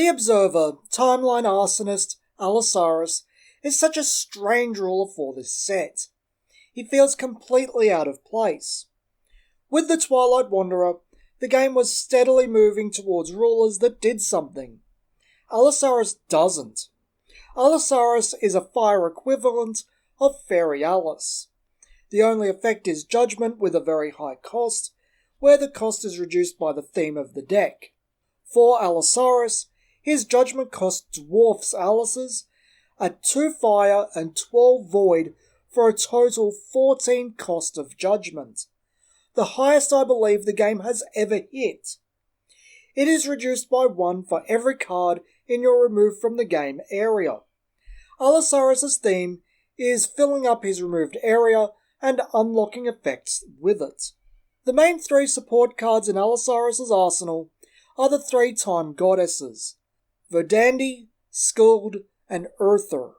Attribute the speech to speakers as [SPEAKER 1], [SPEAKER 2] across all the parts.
[SPEAKER 1] The Observer, Timeline Arsonist, Alisaris, is such a strange ruler for this set. He feels completely out of place. With the Twilight Wanderer, the game was steadily moving towards rulers that did something. Alisaris doesn't. Alisaris is a fire equivalent of Fairy Alice. The only effect is Judgment with a very high cost, where the cost is reduced by the theme of the deck. For Alisaris, his Judgment cost dwarfs Alice's at 2 fire and 12 void for a total 14 cost of Judgment, the highest I believe the game has ever hit. It is reduced by 1 for every card in your removed from the game area. Alisaris' theme is filling up his removed area and unlocking effects with it. The main 3 support cards in Alisaris' arsenal are the 3 time goddesses, Verdandi, Skuld, and Earther.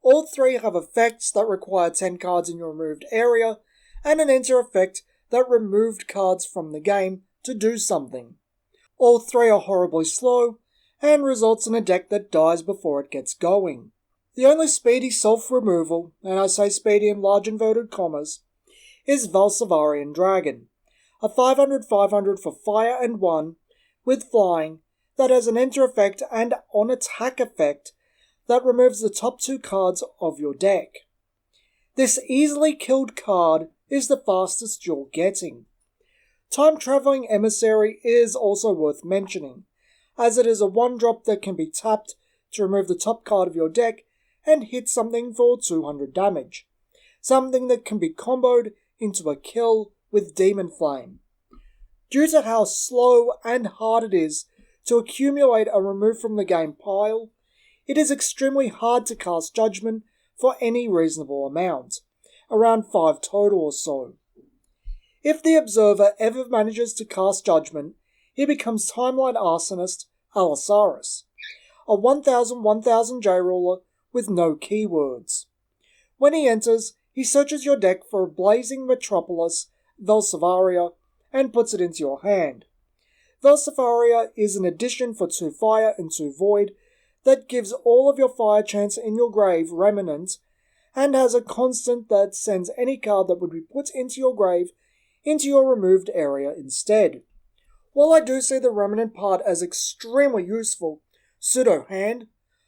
[SPEAKER 1] All 3 have effects that require 10 cards in your removed area, and an enter effect that removed cards from the game to do something. All 3 are horribly slow, and results in a deck that dies before it gets going. The only speedy self-removal, and I say speedy in large inverted commas, is Valsavarian Dragon, a 500/500 for fire and 1, with flying, that has an enter effect and on-attack effect that removes the top 2 cards of your deck. This easily killed card is the fastest you're getting. Time-travelling Emissary is also worth mentioning, as it is a 1-drop that can be tapped to remove the top card of your deck and hit something for 200 damage, something that can be comboed into a kill with Demon Flame. Due to how slow and hard it is to accumulate a remove from the game pile, it is extremely hard to cast Judgment for any reasonable amount, around 5 total or so. If the Observer ever manages to cast Judgment, he becomes Timeline Arsonist Alisaris, a 1000/1000 J-ruler with no keywords. When he enters, he searches your deck for a Blazing Metropolis, Velsavaria, and puts it into your hand. Velsavaria is an addition for 2 fire and 2 void that gives all of your fire chance in your grave remnant, and has a constant that sends any card that would be put into your grave into your removed area instead. While I do see the remnant part as extremely useful, pseudo-hand,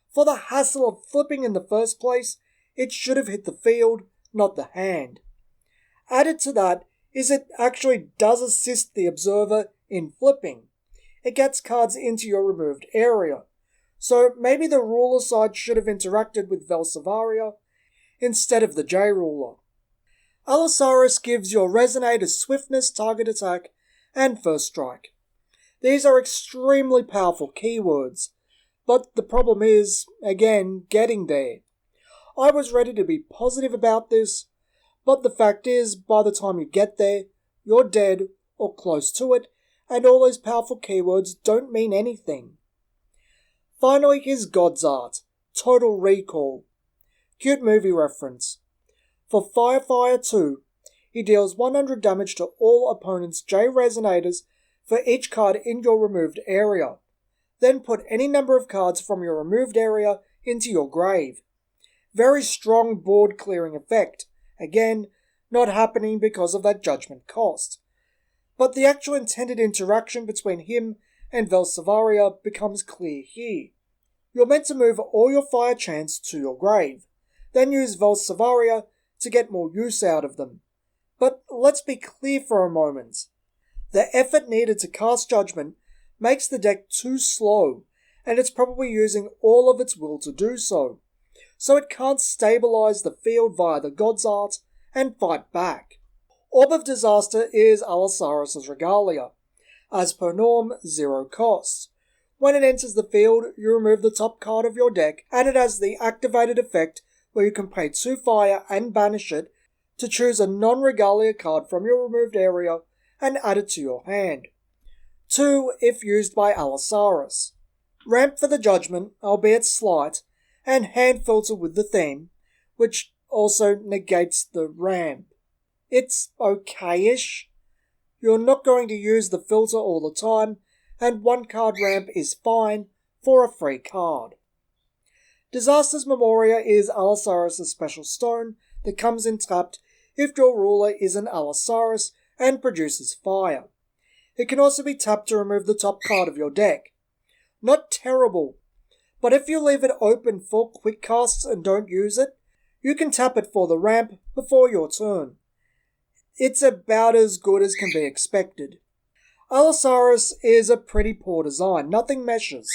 [SPEAKER 1] for the hassle of flipping in the first place, it should have hit the field, not the hand. Added to that is it actually does assist the Observer in flipping. It gets cards into your removed area, so maybe the ruler side should have interacted with Velsavaria instead of the J-ruler. Alisaris gives your Resonator swiftness, target attack, and first strike. These are extremely powerful keywords, but the problem is, again, getting there. I was ready to be positive about this, but the fact is, by the time you get there, you're dead, or close to it, and all those powerful keywords don't mean anything. Finally, his God's Art, Total Recall. Cute movie reference. For Fire 2, he deals 100 damage to all opponents' J-Resonators for each card in your removed area. Then put any number of cards from your removed area into your grave. Very strong board clearing effect. Again, not happening because of that Judgment cost. But the actual intended interaction between him and Velsavaria becomes clear here. You're meant to move all your fire chants to your grave, then use Velsavaria to get more use out of them. But let's be clear for a moment. The effort needed to cast Judgment makes the deck too slow, and it's probably using all of its will to do so. So it can't stabilize the field via the God's Art and fight back. Orb of Disaster is Alisaris' Regalia. As per norm, 0 cost. When it enters the field, you remove the top card of your deck, and it has the activated effect where you can pay 2 fire and banish it to choose a non-Regalia card from your removed area and add it to your hand. 2 if used by Alisaris. Ramp for the Judgment, albeit slight, and hand filter with the theme, which also negates the ramp. It's okay-ish. You're not going to use the filter all the time, and 1 card ramp is fine for a free card. Disaster's Memoria is Alisaris' special stone that comes in tapped if your ruler is an Alisaris and produces fire. It can also be tapped to remove the top card of your deck. Not terrible, but if you leave it open for quick casts and don't use it, you can tap it for the ramp before your turn. It's about as good as can be expected. Alisaris is a pretty poor design, nothing meshes.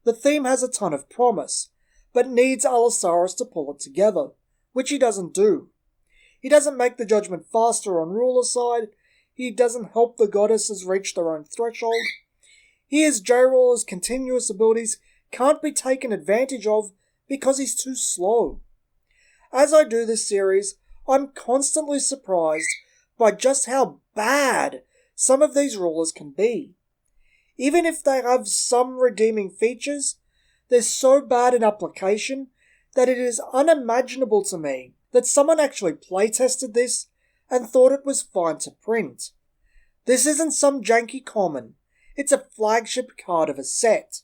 [SPEAKER 1] The theme has a ton of promise, but needs Alisaris to pull it together, which he doesn't do. He doesn't make the judgment faster on ruler side, he doesn't help the goddesses reach their own threshold. His J-Roller's continuous abilities can't be taken advantage of because he's too slow. As I do this series, I'm constantly surprised by just how bad some of these rulers can be. Even if they have some redeeming features, they're so bad in application that it is unimaginable to me that someone actually playtested this and thought it was fine to print. This isn't some janky common, it's a flagship card of a set.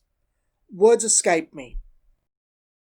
[SPEAKER 1] Words escape me.